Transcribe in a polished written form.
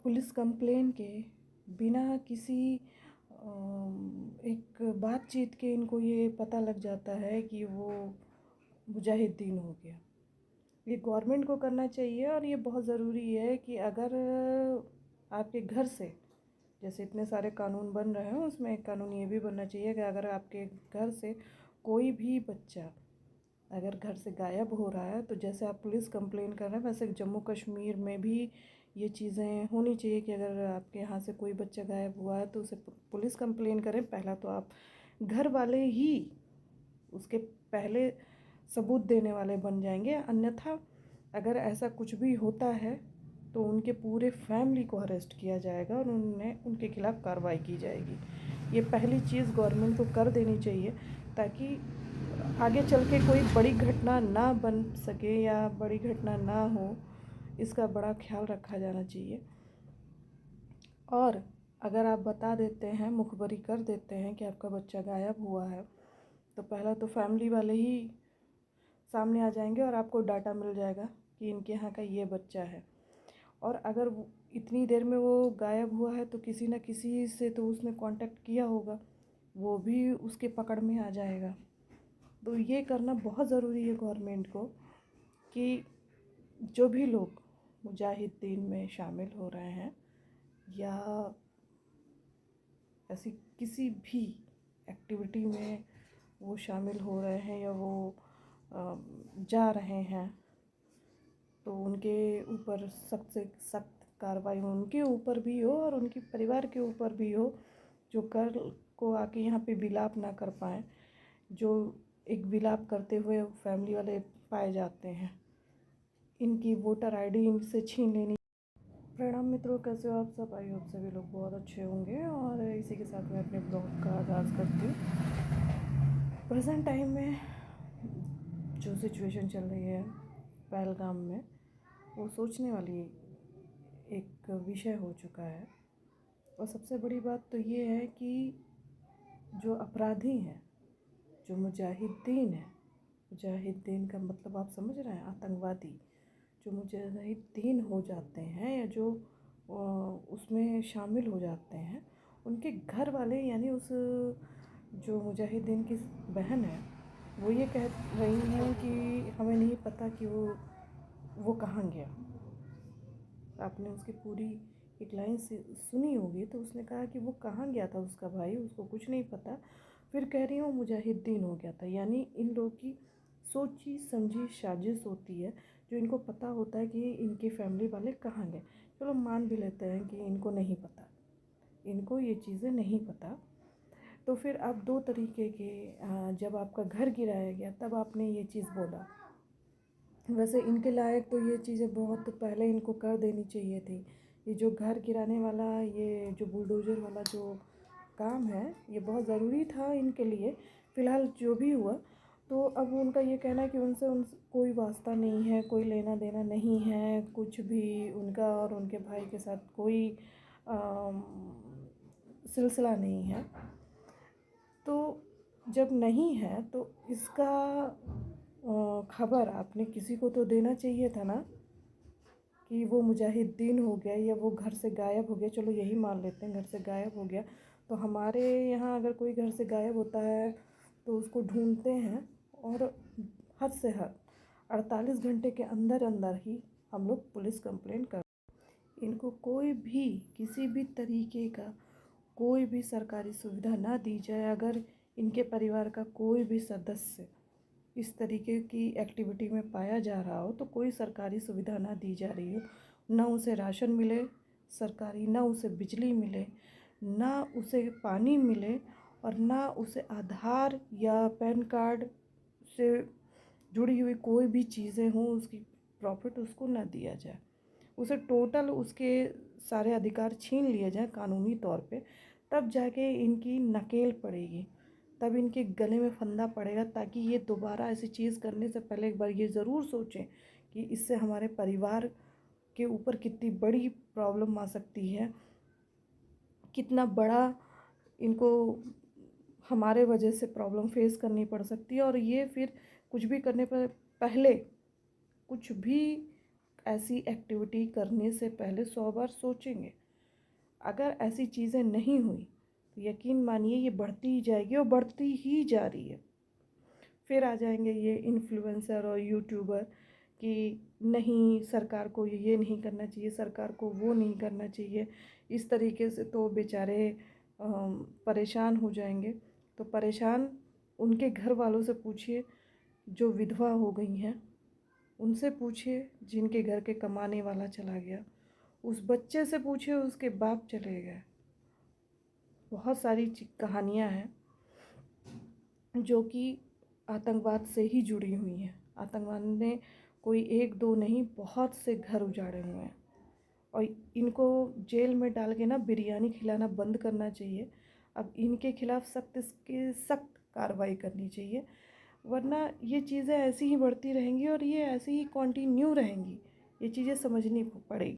Police complain के बिना किसी एक बातचीत के इनको ये पता लग जाता है कि वो मुजाहिदीन हो गया। ये गवर्नमेंट को करना चाहिए और ये बहुत ज़रूरी है कि अगर आपके घर से, जैसे इतने सारे कानून बन रहे हैं, उसमें एक कानून ये भी बनना चाहिए कि अगर आपके घर से कोई भी बच्चा अगर घर से गायब हो रहा है, तो जैसे आप पुलिस कंप्लेन कर रहे हैं वैसे जम्मू कश्मीर में भी ये चीज़ें होनी चाहिए कि अगर आपके यहाँ से कोई बच्चा गायब हुआ है तो उसे पुलिस कंप्लेन करें। पहला तो आप घर वाले ही उसके पहले सबूत देने वाले बन जाएंगे, अन्यथा अगर ऐसा कुछ भी होता है तो उनके पूरे फैमिली को अरेस्ट किया जाएगा और उनके खिलाफ़ कार्रवाई की जाएगी। ये पहली चीज़ गवर्नमेंट को कर देनी चाहिए ताकि आगे चल के कोई बड़ी घटना ना बन सके या बड़ी घटना ना हो, इसका बड़ा ख्याल रखा जाना चाहिए। और अगर आप बता देते हैं, मुखबरी कर देते हैं कि आपका बच्चा गायब हुआ है, तो पहला तो फैमिली वाले ही सामने आ जाएंगे और आपको डाटा मिल जाएगा कि इनके यहाँ का ये बच्चा है। और अगर इतनी देर में वो गायब हुआ है तो किसी न किसी से तो उसने कांटेक्ट किया होगा, वो भी उसके पकड़ में आ जाएगा। तो ये करना बहुत ज़रूरी है गवर्नमेंट को कि जो भी लोग मुजाहिदीन में शामिल हो रहे हैं या ऐसी किसी भी एक्टिविटी में वो शामिल हो रहे हैं या वो जा रहे हैं, तो उनके ऊपर सख्त से सख्त कार्रवाई उनके ऊपर भी हो और उनके परिवार के ऊपर भी हो, जो कल को आके यहाँ पे विलाप ना कर पाएँ, जो एक विलाप करते हुए फैमिली वाले पाए जाते हैं। इनकी वोटर आईडी इनसे छीन लेनी। प्रणाम मित्रों, कैसे हो आप सब? आई होप सभी लोग बहुत अच्छे होंगे और इसी के साथ मैं अपने ब्लॉग का आगाज़ करती हूँ। प्रेजेंट टाइम में जो सिचुएशन चल रही है पहलगाम में, वो सोचने वाली एक विषय हो चुका है। और सबसे बड़ी बात तो ये है कि जो अपराधी हैं, जो मुजाहिदीन हैं, मुजाहिदीन का मतलब आप समझ रहे हैं, आतंकवादी जो मुजाहिदीन हो जाते हैं या जो उसमें शामिल हो जाते हैं, उनके घर वाले यानी उस जो मुजाहिदीन की बहन है, वो ये कह रही हैं कि हमें नहीं पता कि वो कहाँ गया। आपने उसकी पूरी एक लाइन सुनी होगी, तो उसने कहा कि वो कहाँ गया था उसका भाई, उसको कुछ नहीं पता। फिर कह रही हूँ मुजाहिदीन हो गया था, यानी इन लोगों की सोची समझी साजिश होती है, जो इनको पता होता है कि इनके फैमिली वाले कहाँ गए। चलो मान भी लेते हैं कि इनको नहीं पता, इनको ये चीज़ें नहीं पता, तो फिर आप दो तरीके के जब आपका घर गिराया गया तब आपने ये चीज़ बोला। वैसे इनके लायक तो ये चीज़ें बहुत पहले इनको कर देनी चाहिए थी। ये जो घर गिराने वाला, ये जो बुलडोज़र वाला जो काम है, ये बहुत ज़रूरी था इनके लिए। फ़िलहाल जो भी हुआ, तो अब उनका ये कहना है कि उनसे कोई वास्ता नहीं है, कोई लेना देना नहीं है, कुछ भी उनका और उनके भाई के साथ कोई सिलसिला नहीं है। तो जब नहीं है तो इसका खबर आपने किसी को तो देना चाहिए था ना, कि वो मुजाहिदीन हो गया या वो घर से गायब हो गया। चलो यही मान लेते हैं घर से गायब हो गया, तो हमारे यहाँ अगर कोई घर से गायब होता है तो उसको ढूंढते हैं और हद से हद 48 घंटे के अंदर अंदर ही हम लोग पुलिस कंप्लेंट कर। इनको कोई भी किसी भी तरीके का कोई भी सरकारी सुविधा ना दी जाए। अगर इनके परिवार का कोई भी सदस्य इस तरीके की एक्टिविटी में पाया जा रहा हो, तो कोई सरकारी सुविधा ना दी जा रही हो, ना उसे राशन मिले सरकारी, ना उसे बिजली मिले, ना उसे पानी मिले, और ना उसे आधार या पैन कार्ड से जुड़ी हुई कोई भी चीज़ें हों, उसकी प्रॉफिट उसको ना दिया जाए, उसे टोटल उसके सारे अधिकार छीन लिए जाएं कानूनी तौर पे, तब जाके इनकी नकेल पड़ेगी, तब इनके गले में फंदा पड़ेगा, ताकि ये दोबारा ऐसी चीज़ करने से पहले एक बार ये ज़रूर सोचें कि इससे हमारे परिवार के ऊपर कितनी बड़ी प्रॉब्लम आ सकती है, कितना बड़ा इनको हमारे वजह से प्रॉब्लम फेस करनी पड़ सकती है। और ये फिर कुछ भी करने पर पहले, कुछ भी ऐसी एक्टिविटी करने से पहले 100 बार सोचेंगे। अगर ऐसी चीज़ें नहीं हुई तो यकीन मानिए ये बढ़ती ही जाएगी और बढ़ती ही जा रही है। फिर आ जाएंगे ये इन्फ्लुएंसर और यूट्यूबर कि नहीं, सरकार को ये नहीं करना चाहिए, सरकार को वो नहीं करना चाहिए। इस तरीके से तो बेचारे परेशान हो जाएंगे। तो परेशान उनके घर वालों से पूछिए जो विधवा हो गई हैं, उनसे पूछिए जिनके घर के कमाने वाला चला गया, उस बच्चे से पूछिए उसके बाप चले गए। बहुत सारी कहानियाँ हैं जो कि आतंकवाद से ही जुड़ी हुई हैं। आतंकवाद ने कोई एक दो नहीं, बहुत से घर उजाड़े हुए हैं। और इनको जेल में डाल के ना बिरयानी खिलाना बंद करना चाहिए। अब इनके खिलाफ़ सख्त कार्रवाई करनी चाहिए, वरना ये चीज़ें ऐसी ही बढ़ती रहेंगी और ये ऐसे ही कंटिन्यू रहेंगी। ये चीज़ें समझनी पड़ेगी।